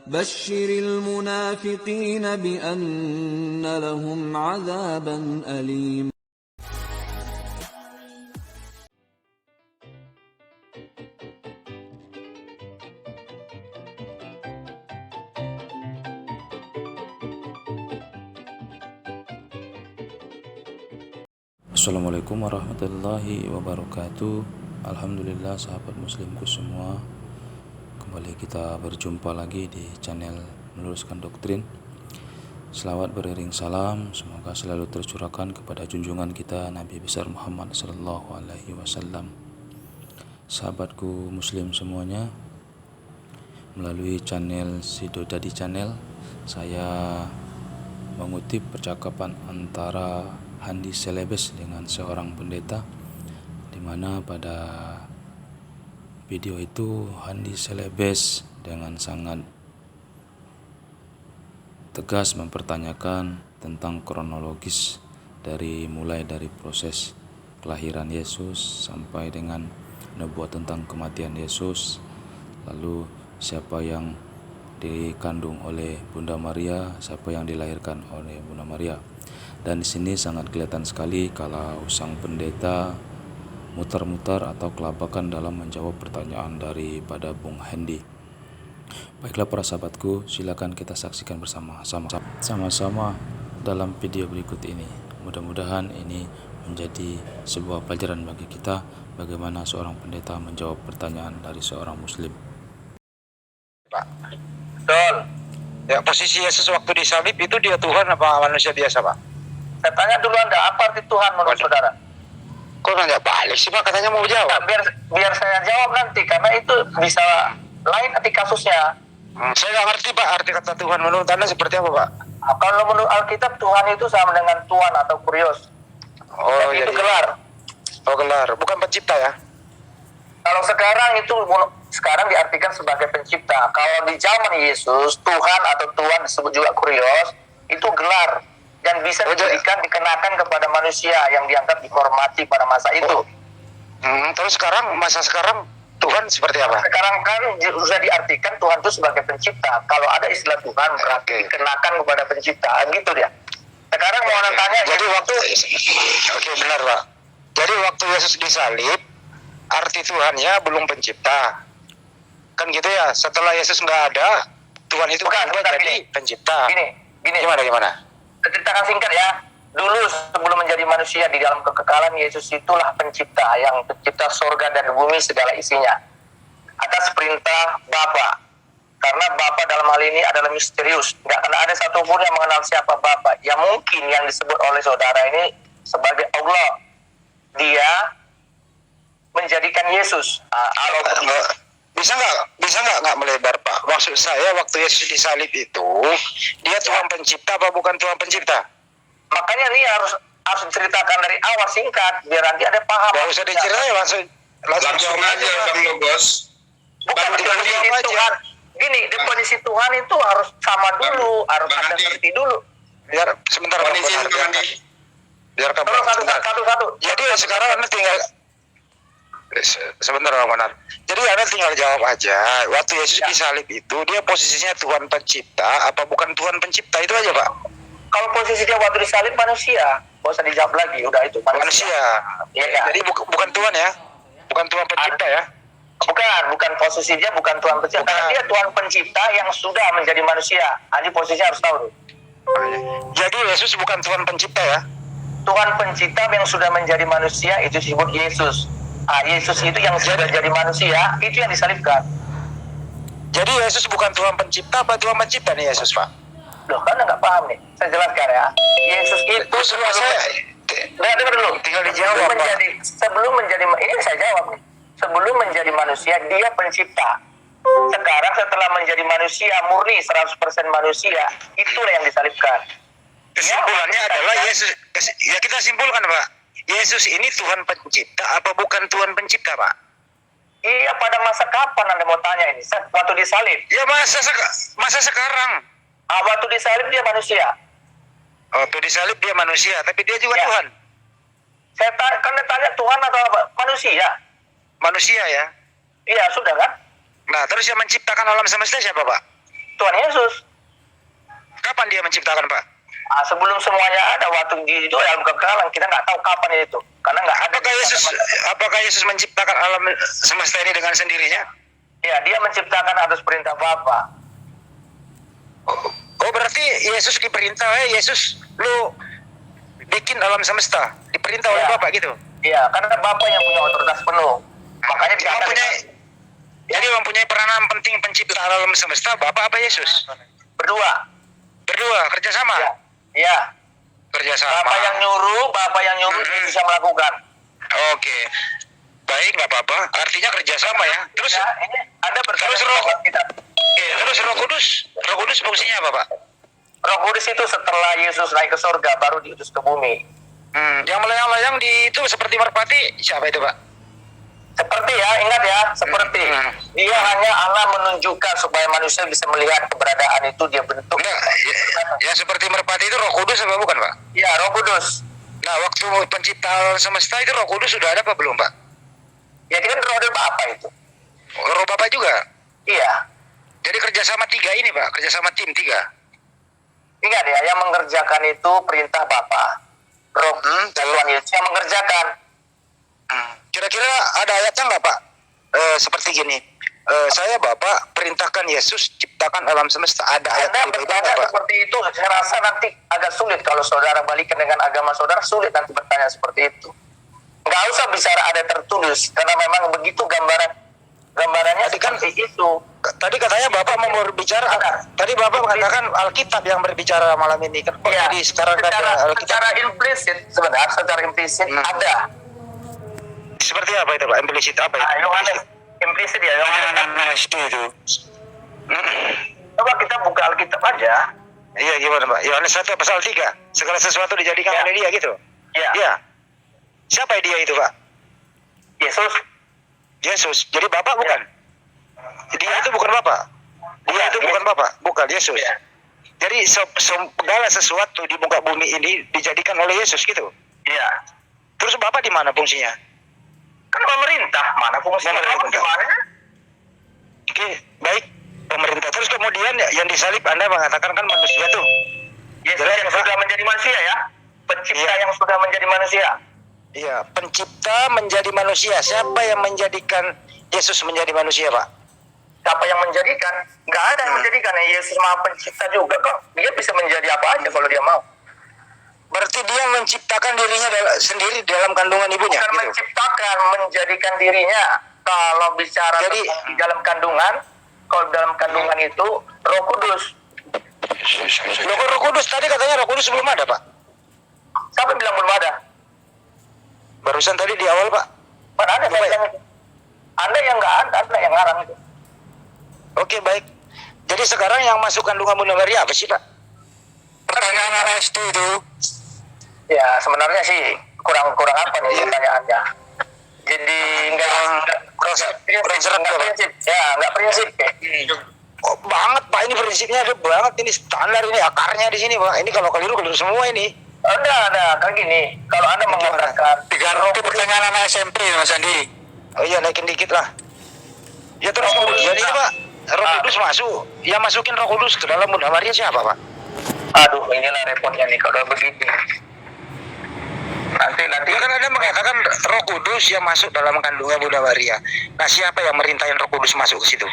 بشر المنافقين بأن لهم عذابا أليما. Assalamualaikum warahmatullahi wabarakatuh. Alhamdulillah sahabat muslimku semua, kembali kita berjumpa lagi di channel Meluruskan Doktrin. Selawat beriring salam semoga selalu tercurahkan kepada junjungan kita Nabi besar Muhammad sallallahu alaihi wasallam. Sahabatku muslim semuanya, melalui channel Sidodadi Channel saya mengutip percakapan antara Handi Selebes dengan seorang pendeta, di mana pada video itu Handi Selebes dengan sangat tegas mempertanyakan tentang kronologis mulai dari proses kelahiran Yesus sampai dengan nubuat tentang kematian Yesus, lalu siapa yang dikandung oleh Bunda Maria, siapa yang dilahirkan oleh Bunda Maria. Dan di sini sangat kelihatan sekali kalau sang pendeta mutar-mutar atau kelabakan dalam menjawab pertanyaan daripada Bung Handi. Baiklah para sahabatku, silakan kita saksikan bersama-sama dalam video berikut ini. Mudah-mudahan ini menjadi sebuah pelajaran bagi kita bagaimana seorang pendeta menjawab pertanyaan dari seorang muslim. Pak, betul. Ya, posisi Yesus waktu disalib itu dia Tuhan apa manusia biasa, Pak? Saya tanya dulu Anda, apa arti Tuhan menurut saudara? Kok nanya balik sih, Pak? Katanya mau jawab. Nah, biar saya jawab nanti, karena itu bisa lain arti kasusnya. Saya nggak ngerti, Pak, arti kata Tuhan menurut Anda seperti apa, Pak? Kalau menurut Alkitab, Tuhan itu sama dengan Tuan atau Kurios. Oh, iya. Itu gelar. Oh, gelar. Bukan pencipta ya? Kalau sekarang diartikan sebagai pencipta. Kalau di zaman Yesus, Tuhan atau Tuan disebut juga Kurios, itu gelar dan bisa dikenakan kepada manusia yang dianggap dihormati pada masa itu. Terus masa sekarang Tuhan seperti apa? Sekarang kan sudah diartikan Tuhan itu sebagai pencipta. Kalau ada istilah Tuhan berarti dikenakan kepada pencipta, gitu dia. Sekarang mau tanya, jadi benar, Pak. Jadi waktu Yesus disalib, arti Tuhannya belum pencipta. Kan gitu ya, setelah Yesus nggak ada, Tuhan itu bukan jadi pencipta. Gini. Gimana? Saya ceritakan singkat ya. Dulu sebelum menjadi manusia di dalam kekekalan, Yesus itulah pencipta yang pencipta surga dan bumi segala isinya. Atas perintah Bapa. Karena Bapa dalam hal ini adalah misterius. Nggak akan ada satupun yang mengenal siapa Bapa. Yang mungkin yang disebut oleh saudara ini sebagai Allah. Dia menjadikan Yesus. Bisa nggak melebar, Pak? Maksud saya waktu Yesus disalib itu dia Tuhan pencipta apa bukan Tuhan pencipta? Makanya ini harus diceritakan dari awal singkat biar nanti ada paham. Gak usah diceritain langsung aja Bang Logos. Bukan definisi Tuhan. Gini, definisi Tuhan itu harus sama dulu, harus ada ngerti dulu. Biar sebentar. Biar satu. Jadi sekarang Anda tinggal sebentar, Bang Manar. Jadi Anda tinggal jawab aja. Waktu Yesus disalib itu dia posisinya Tuhan pencipta apa bukan Tuhan pencipta, itu aja, Pak. Kalau posisinya waktu disalib manusia, nggak usah dijawab lagi, udah itu manusia. Ya. Jadi bukan Tuhan ya, bukan Tuhan pencipta ya. Bukan posisinya bukan Tuhan pencipta. Karena dia Tuhan pencipta yang sudah menjadi manusia. Ini posisinya harus tahu. Jadi Yesus bukan Tuhan pencipta ya. Tuhan pencipta yang sudah menjadi manusia itu disebut Yesus. Yesus itu yang sudah jadi manusia, itu yang disalibkan. Jadi Yesus bukan Tuhan pencipta apa Tuhan pencipta nih Yesus, Pak? Loh, kan nggak paham nih. Saya jelaskan ya. Yesus itu dengar dulu. Tinggal dijawab, sebelum menjadi ini saya jawab nih. Sebelum menjadi manusia, dia pencipta. Sekarang setelah menjadi manusia murni 100% manusia, itulah yang disalibkan. Kesimpulannya adalah Yesus. Ya kita simpulkan, Pak. Yesus ini Tuhan pencipta apa bukan Tuhan pencipta, Pak? Iya, pada masa kapan Anda mau tanya ini? Waktu disalib? Ya masa sekarang. Waktu disalib dia manusia. Waktu disalib dia manusia, tapi dia juga Tuhan. Saya tanya Tuhan atau apa? Manusia. Manusia ya? Iya, sudah kan? Nah, terus yang menciptakan alam semesta siapa, Pak? Tuhan Yesus. Kapan dia menciptakan, Pak? Sebelum semuanya ada, waktu itu alam kekekalan, kita nggak tahu kapan itu, karena nggak ada. Apakah Yesus menciptakan alam semesta ini dengan sendirinya? Ya, dia menciptakan atas perintah Bapa. Oh, berarti Yesus diperintah, Yesus, lu bikin alam semesta, diperintah oleh Bapa gitu? Iya, karena Bapa yang punya otoritas penuh. Makanya dia jadi mempunyai peranan penting pencipta alam semesta, Bapa apa Yesus? Berdua kerjasama. Iya. Kerjasama. Bapak yang nyuruh dia bisa melakukan. Oke. Baik, nggak apa-apa. Artinya kerjasama ya. Terus ya, ini ada terus Roh Kudus fungsinya apa, Pak? Roh Kudus itu setelah Yesus naik ke surga baru diutus ke bumi. Yang melayang-layang di itu seperti merpati siapa itu, Pak? Seperti ya, ingat ya, seperti. Dia hanya Allah menunjukkan supaya manusia bisa melihat keberadaan itu, dia bentuk. Ya seperti merpati itu Roh Kudus apa bukan, Pak? Iya, Roh Kudus. Nah, waktu penciptaan semesta itu Roh Kudus sudah ada apa belum, Pak? Ya, itu kan roh dari Bapa itu. Roh Bapa juga? Iya. Jadi kerjasama tiga ini, Pak, kerjasama tim tiga. Ingat ya, yang mengerjakan itu perintah Bapa. Roh Tuhan Yesus yang mengerjakan. Kira-kira ada ayatnya nggak, Pak? Seperti gini, saya Bapak perintahkan Yesus ciptakan alam semesta. Ada ayat bertanya seperti itu. Saya rasa nanti agak sulit kalau saudara balikan dengan agama saudara, sulit nanti bertanya seperti itu. Nggak usah bicara ada tertulis, karena memang begitu gambarannya seperti itu. Tadi katanya Bapak mau berbicara. Tadi Bapak mengatakan Alkitab yang berbicara malam ini. Ya, jadi sekarang secara implisit sebenarnya, secara implisit ada. Seperti apa itu, Pak? Implisit apa itu? Yohanes implisit ya, Yohanes itu. Coba kita buka Alkitab aja. Iya, gimana, Pak? Yohanes 1 pasal 3. Segala sesuatu dijadikan oleh dia gitu. Iya. Siapa dia itu, Pak? Yesus. Jadi Bapak bukan? Dia itu bukan Bapak. Dia itu bukan Bapak, bukan Yesus. Jadi segala sesuatu di muka bumi ini dijadikan oleh Yesus gitu. Iya. Terus Bapak di mana fungsinya? Kan pemerintah, mana fungsinya? Oke, baik, pemerintah. Terus kemudian yang disalib Anda mengatakan kan manusia tuh. Yesus yang sudah menjadi manusia ya. Pencipta yang sudah menjadi manusia. Iya, pencipta menjadi manusia. Siapa yang menjadikan Yesus menjadi manusia, Pak? Siapa yang menjadikan? Nggak ada yang menjadikan. Yesus Maha Pencipta juga kok. Dia bisa menjadi apa aja kalau dia mau. Berarti dia menciptakan dirinya sendiri dalam kandungan ibunya. Bukan gitu? Menciptakan, menjadikan dirinya. Kalau bicara di dalam kandungan, kalau dalam kandungan itu Roh Kudus. Roh Kudus tadi katanya Roh Kudus belum ada, Pak. Siapa bilang belum ada? Barusan tadi di awal, Pak. Mana ada saya bilang itu? Anda yang nggak ada, Anda yang ngarang itu. Oke, baik. Jadi sekarang yang masuk kandungan Bunda Maria apa sih, Pak? Pertanyaan RST itu. Ya, sebenarnya sih kurang apa nih pertanyaannya. Jadi nggak prinsip. Ya, nggak prinsip. Oh, banget, Pak, ini prinsipnya ada banget, ini standar, ini akarnya di sini, Pak. Ini kalau keliru semua ini. Ada, kan gini. Kalau Anda mengatakan itu pertanyaan anak SMP, Mas Andi. Oh iya, naikin dikit lah. Ya terus kemudian ini, Pak, Roh Kudus masuk. Yang masukin Roh Kudus ke dalam Bunda Maria siapa, Pak? Aduh, inilah repotnya nih kalau begitu. Nanti ya kan Anda mengatakan Roh Kudus yang masuk dalam kandungan Bunda Maria. Nah, siapa yang merintahin Roh Kudus masuk ke situ?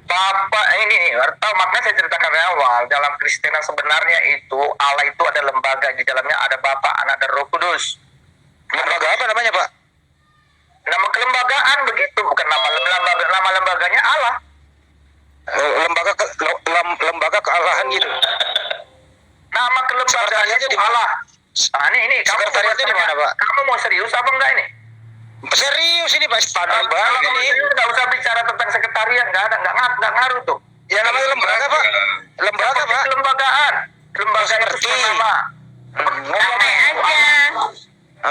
Bapak ini, atau makanya saya ceritakan dari awal, dalam Kristen yang sebenarnya itu Allah itu ada lembaga, di dalamnya ada Bapa, Anak, dan Roh Kudus. Lembaga apa namanya, Pak? Nama kelembagaan begitu, bukan nama lembaganya Allah. Lembaga kealahan gitu. Nama kelembagaannya di Allah. Nah, ini sekretariatnya di mana, Pak? Kamu mau serius apa enggak ini? Serius ini, Pak. Standar banget ini. Enggak usah bicara tentang sekretariat, enggak ngaruh tuh. Ya namanya lembaga, Pak. Lembaga, Pak. Kelembagaan. Lembaga itu nama.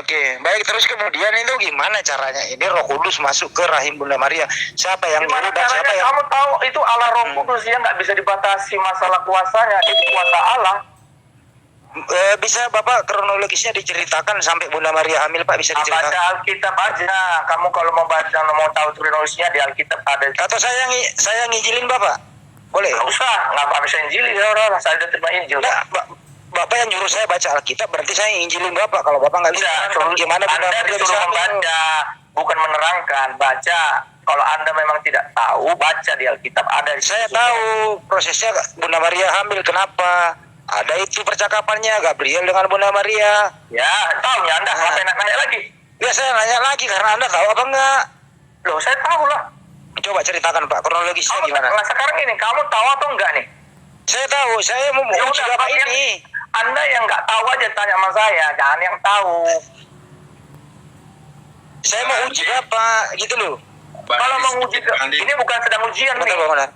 Oke, baik. Terus kemudian itu gimana caranya? Ini Roh Kudus masuk ke rahim Bunda Maria. Siapa yang nyuruh dan siapa yang... Kamu tahu itu Allah Roh Kudus, dia nggak bisa dibatasi masalah kuasanya. Itu kuasa Allah. Bisa Bapak kronologisnya diceritakan sampai Bunda Maria hamil, Pak, bisa diceritakan? Baca Alkitab aja. Kamu kalau mau baca, mau tahu kronologisnya di Alkitab ada. Atau saya ngijilin Bapak? Boleh? Nggak usah, nggak apa bisa injili ya orang, saya udah terima Injil. Nah, Bapak yang nyuruh saya baca Alkitab, berarti saya injilin Bapak. Kalau Bapak nggak bisa, gimana Bunda Anda Maria disuruh bisa hamil? membaca, bukan menerangkan, baca. Kalau Anda memang tidak tahu, baca di Alkitab. Ada. Saya tahu prosesnya Bunda Maria hamil, kenapa? Ada itu percakapannya Gabriel dengan Bunda Maria. Ya, tahu ya Anda. Kenapa nanya lagi? Ya saya nanya lagi karena Anda tahu apa enggak? Loh, saya tahu lah. Coba ceritakan Pak, kronologisnya gimana? Nah, sekarang ini, kamu tahu atau enggak nih? Saya tahu, saya mau Ya uji udah, Bapak kalian- ini. Anda yang nggak tahu aja tanya sama saya, jangan yang tahu. Saya mau uji Bapak, gitu loh. Kalau menguji, ini bukan sedang ujian nih. Benar.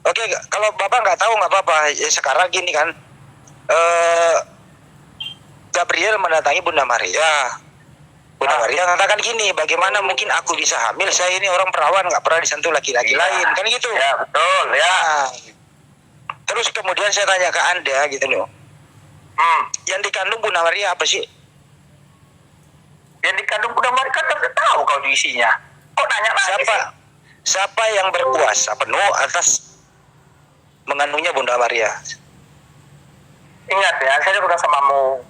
Oke, kalau Bapak nggak tahu nggak apa-apa. Ya, sekarang gini kan, Gabriel mendatangi Bunda Maria. Bunda Maria katakan gini, bagaimana mungkin aku bisa hamil? Saya ini orang perawan, nggak pernah disentuh laki-laki lain, kan gitu. Ya, betul, ya. Nah, terus kemudian saya tanya ke Anda gitu loh. Yang dikandung Bunda Maria apa sih? Yang dikandung Bunda Maria kan udah tahu kau isinya. Kok nanya lagi sih? Siapa yang berkuasa penuh atas mengandungnya Bunda Maria? Ingat ya, saya udah samamu.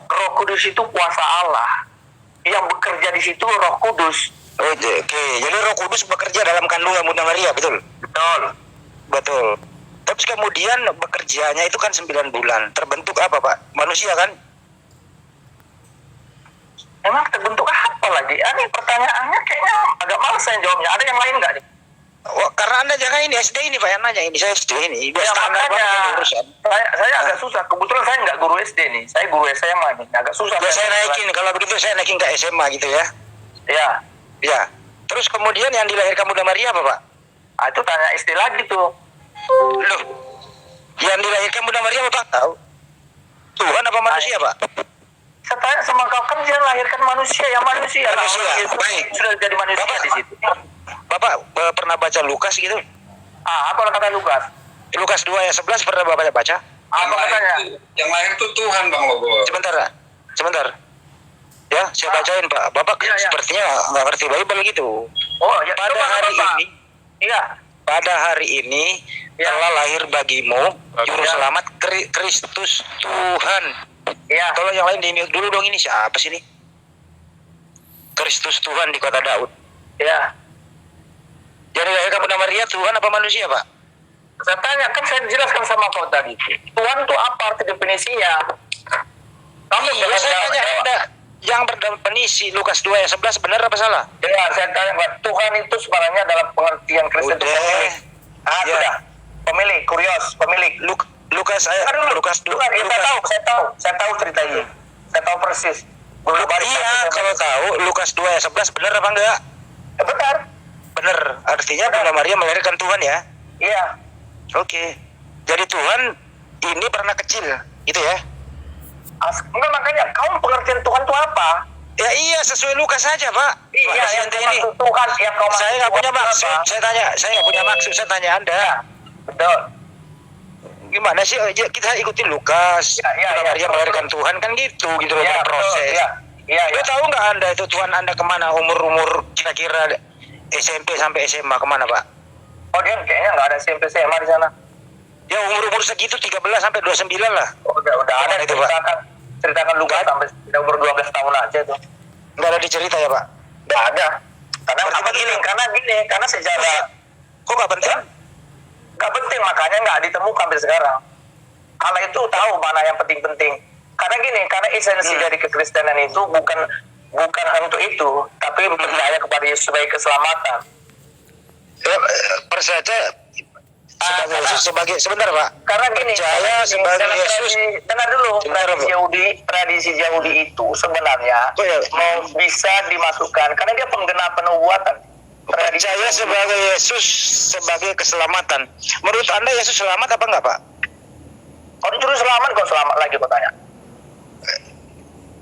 Roh Kudus itu kuasa Allah. Yang bekerja di situ Roh Kudus. Oke, jadi Roh Kudus bekerja dalam kandungan Bunda Maria, betul? Betul. Terus kemudian bekerjanya itu kan 9 bulan. Terbentuk apa, Pak? Manusia kan? Emang terbentuk apa lagi? Ini pertanyaannya kayaknya agak malas saya jawabnya. Ada yang lain nggak nih? Oh, karena Anda jangan ini SD ini Pak yang nanya, ini saya SD ini. Biar Ya, standar makanya banget ini urusan. saya agak susah. Kebetulan saya nggak guru SD nih. Saya guru SMA nih. Agak susah. Ya, saya naikin, kalau begitu saya naikin ke SMA gitu ya. Ya. Ya. Terus kemudian yang dilahirkan Bunda Maria apa, Pak? Ah, itu tanya SD lagi tuh. Loh. Yang dilahirkan Bunda Maria apa, Pak? Tahu. Tuhan apa manusia, Pak? Saya tanya sama kau, kan dia lahirkan manusia ya manusia. Manusia, Yesus baik. sudah jadi manusia Bapak, di situ. Bapak pernah baca Lukas gitu? Apa kata Lukas? Lukas 2 ayat 11 pernah Bapak baca? Apa katanya? Yang lahir itu Tuhan, Bang Logo. Sebentar. Ya, saya bacain Pak. Bapak Iya. sepertinya nggak ngerti Bible gitu. Oh, ya. Pada coba, hari Pak. ini, Iya. pada hari ini Ya. telah lahir bagimu juru Ya. selamat Kristus Tuhan. Iya. Tolong yang lain di-mute dulu dong, ini siapa sih ini? Kristus Tuhan di kota Daud. Iya. Jadi lahirkan Bunda Maria Tuhan apa manusia, Pak? Saya tanya, kan saya jelaskan sama kau tadi. Tuhan itu apa arti definisinya? Kamu Iya, jangan saya jawab. tanya Anda yang berdefinisi Lukas 2 ayat 11 benar apa salah? Ya, saya tanya, Pak, Tuhan itu sebenarnya dalam pengertian Kristen itu Udah. pemilik. Ya. Sudah. Pemilik, kurios, pemilik. Lukas ayat Lukas 2. Tuhan, ya, saya tahu cerita ini. Saya tahu persis. Iya, kalau tahu Lukas 2 ayat 11 benar apa enggak? Benar. Benar. Artinya Bunda Maria melahirkan Tuhan ya? Iya. Oke. Jadi Tuhan ini pernah kecil, gitu ya? Enggak, makanya kamu pengertian Tuhan itu apa? Ya iya, sesuai Lukas saja, Pak. Iya, Mana sih yang ente dimaksud Tuhan, yang kau maksud Saya nggak punya Tuhan maksud. apa? Saya nggak punya maksud. Saya tanya Anda. Betul. Gimana sih? Kita ikutin Lukas. Iya, Bunda Maria betul. melahirkan Tuhan kan gitu loh Iya, proses. betul. Iya. Lo tahu nggak Anda itu Tuhan Anda kemana? Umur kira-kira SMP sampai SMA kemana, Pak? Oh, dia kayaknya nggak ada SMP SMA di sana. Ya umur segitu 13 sampai 29 lah. Udah ada Itu, Pak. ceritakan Lukas sampai umur 12 tahun aja tuh. Nggak ada dicerita ya, Pak? Nggak ada. Karena Berarti nggak penting, karena sejarah Kok nggak penting? nggak penting, makanya nggak ditemukan sampai sekarang. Allah itu tahu mana yang penting-penting. Karena esensi dari kekristenan itu bukan untuk itu, tapi percaya kepada Yesus sebagai keselamatan. Ya, percaya sebagai Yesus sebentar, Pak. Karena Percaya sebagai Yesus. Dengar dulu, Sebentar, Pak. tradisi Yahudi itu sebenarnya Oh, ya. mau bisa dimasukkan karena dia penggenapan nubuatan. Percaya sebagai Yesus sebagai keselamatan. Menurut Anda Yesus selamat apa enggak, Pak? Orang juru selamat kok selamat lagi kau tanya.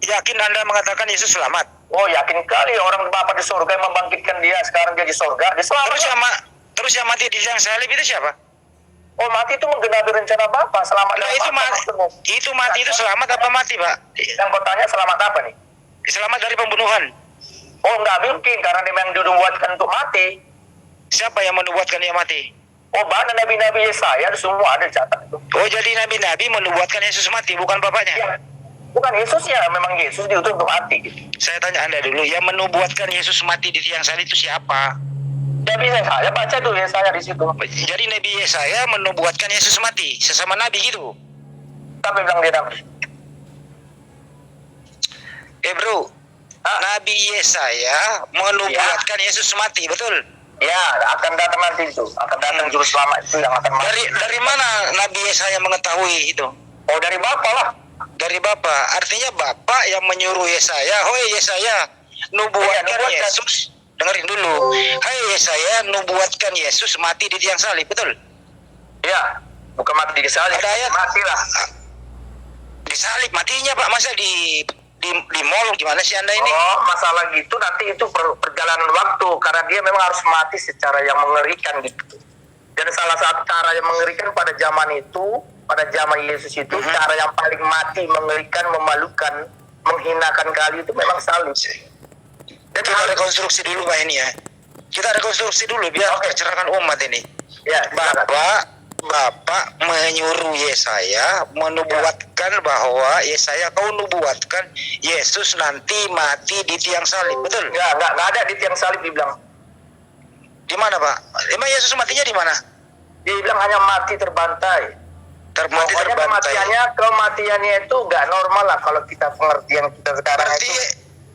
Yakin Anda mengatakan Yesus selamat? Oh, yakin kali orang Bapa di surga yang membangkitkan dia sekarang dia di surga, dia selamat. Terus yang mati di tiang salib itu siapa? Oh, mati itu menggenapi rencana Bapa, selamat. Nah, dari itu Bapa mati. maksudmu. Itu mati itu selamat apa mati, Pak? Yang kau tanya selamat apa nih? Selamat dari pembunuhan. Oh, nggak mungkin karena dia memang dibuatkan untuk mati. Siapa yang menubuatkan dia mati? Oh, bahkan nabi-nabi Yesaya semua ada dicatat itu. Oh, jadi nabi-nabi menubuatkan Yesus mati, bukan bapaknya? Ya, bukan Yesus ya, memang Yesus diutus untuk mati. Gitu. Saya tanya Anda dulu, yang menubuatkan Yesus mati di tiang salib itu siapa? Nabi Yesaya, baca tuh Yesaya di situ. Jadi Nabi Yesaya menubuatkan Yesus mati, sesama nabi gitu. Tapi bilang dia nabi. Bro, Nabi Yesaya menubuatkan Yesus mati, betul? Ya, akan datang nanti itu, akan datang juru selamat itu yang akan mati. Dari mana Nabi Yesaya mengetahui itu? Oh, dari Bapa lah. Dari Bapa. Artinya Bapa yang menyuruh Yesaya, "Hoi Yesaya, nubuatkan nubuatkan. Yesus." Dengerin dulu. "Hai Yesaya, nubuatkan Yesus mati di tiang salib." Betul? Ya, bukan mati di salib. Ada ayat Mati lah. di salib matinya, Pak. Masa di mall, gimana sih Anda ini? Oh, masalah gitu nanti itu perjalanan waktu karena dia memang harus mati secara yang mengerikan gitu. Dan salah satu cara yang mengerikan pada zaman itu, pada zaman Yesus itu, cara yang paling mati, mengerikan, memalukan, menghinakan kali itu memang salib. Dan kita rekonstruksi dulu Pak ini ya. Kita rekonstruksi dulu biar tercerahkan umat ini. Ya, Bapak menyuruh Yesaya menubuatkan bahwa Yesaya kau nubuatkan Yesus nanti mati di tiang salib, betul? Ya, nggak ada di tiang salib dibilang. Di mana Pak? Emang Yesus matinya di mana? Dibilang hanya mati terbantai. Mati terbantai. Kematiannya itu nggak normal lah kalau kita pengertian kita sekarang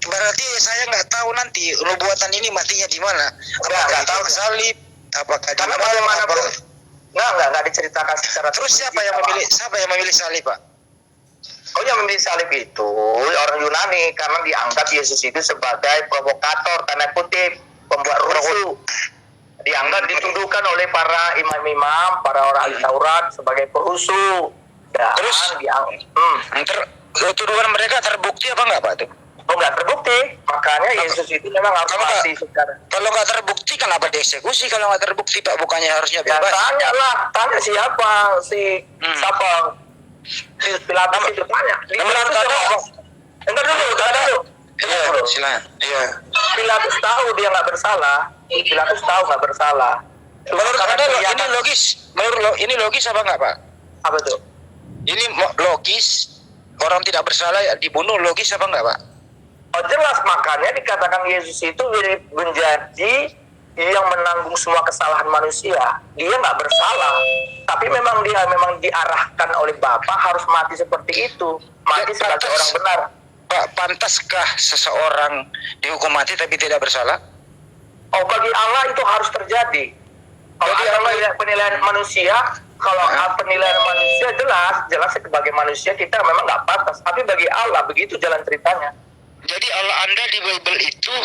Berarti saya nggak tahu nanti nubuatan ini matinya di mana. Apakah di tiang salib? Apakah di mana? Nggak diceritakan secara. Terus siapa yang memilih salib Pak? Oh, yang memilih salib itu orang Yunani karena dianggap Yesus itu sebagai provokator, tanda kutip, pembuat rusuh. Dianggap dituduhkan oleh para imam-imam, para orang ahli Taurat sebagai perusuh. Terus tuduhan mereka terbukti apa enggak Pak tuh? Oh, nggak terbukti, makanya Yesus itu memang harus mati secara. Kalau nggak terbukti kenapa dieksekusi? Kalau nggak terbukti Pak, bukannya harusnya Ya, bebas? tanya siapa siapa si Pilatus itu tanya. Entar dulu. Iya, silakan. Iya. Pilatus tahu dia nggak bersalah. Pilatus tahu nggak bersalah. Menurut Anda ini logis? Ini logis apa enggak Pak? Apa tuh? Ini logis? Orang tidak bersalah dibunuh, logis apa enggak Pak? Oh, jelas, makanya dikatakan Yesus itu menjadi yang menanggung semua kesalahan manusia. Dia nggak bersalah, tapi memang dia diarahkan oleh Bapa harus mati seperti itu, mati sebagai orang benar. Pak, pantaskah seseorang dihukum mati tapi tidak bersalah? Oh, bagi Allah itu harus terjadi. Kalau ada penilaian manusia, penilaian manusia jelas sebagai manusia kita memang nggak pantas. Tapi bagi Allah begitu jalan ceritanya. Jadi Allah Anda di Bible itu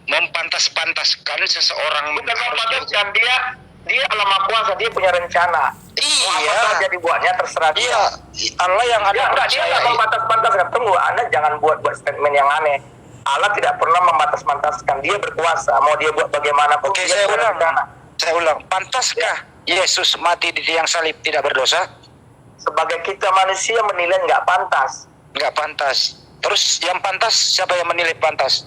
mempantas-pantaskan seseorang. Bukan mempantaskan, dia Allah Maha Kuasa, dia punya rencana. Iya. Apa saja dibuatnya terserah dia. Iya, Allah yang ada Dia nggak mempantas-pantaskan. Tunggu, Anda jangan buat statement yang aneh. Allah tidak pernah mempantas-pantaskan. Dia berkuasa. Mau dia buat bagaimanapun. Oke, saya ulang. Pantaskah Yesus mati di tiang salib tidak berdosa? Sebagai kita manusia menilai nggak pantas. Nggak pantas. Terus yang pantas, siapa yang menilai pantas?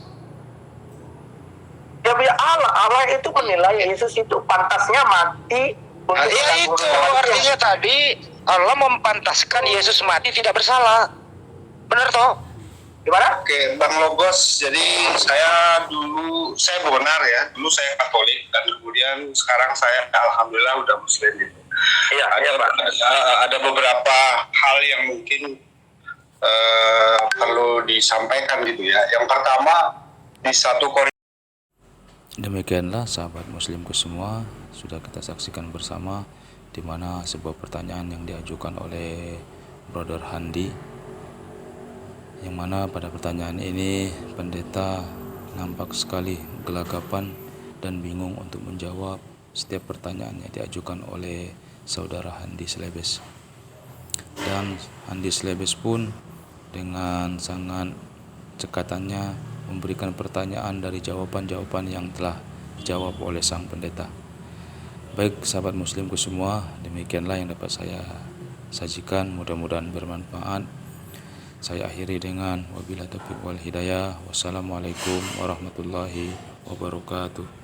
Ya biar Allah itu menilai Yesus itu pantasnya mati. Ya itu artinya tadi Allah mempantaskan Yesus mati tidak bersalah. Benar toh? Gimana? Oke, Bang Logos. Jadi saya benar ya. Dulu saya Katolik dan kemudian sekarang saya alhamdulillah udah Muslim gitu. Iya, ada beberapa hal yang mungkin perlu disampaikan gitu ya. Yang pertama di 1 Korintus. Demikianlah sahabat muslimku semua, sudah kita saksikan bersama di mana sebuah pertanyaan yang diajukan oleh Brother Handi, yang mana pada pertanyaan ini pendeta nampak sekali gelagapan dan bingung untuk menjawab setiap pertanyaan yang diajukan oleh saudara Handi Slebes. Dan Handi Slebes pun dengan sangat cekatannya memberikan pertanyaan dari jawaban-jawaban yang telah dijawab oleh sang pendeta. Baik sahabat muslimku semua, demikianlah yang dapat saya sajikan, mudah-mudahan bermanfaat. Saya akhiri dengan wabillahi taufiq wal hidayah. Wassalamualaikum warahmatullahi wabarakatuh.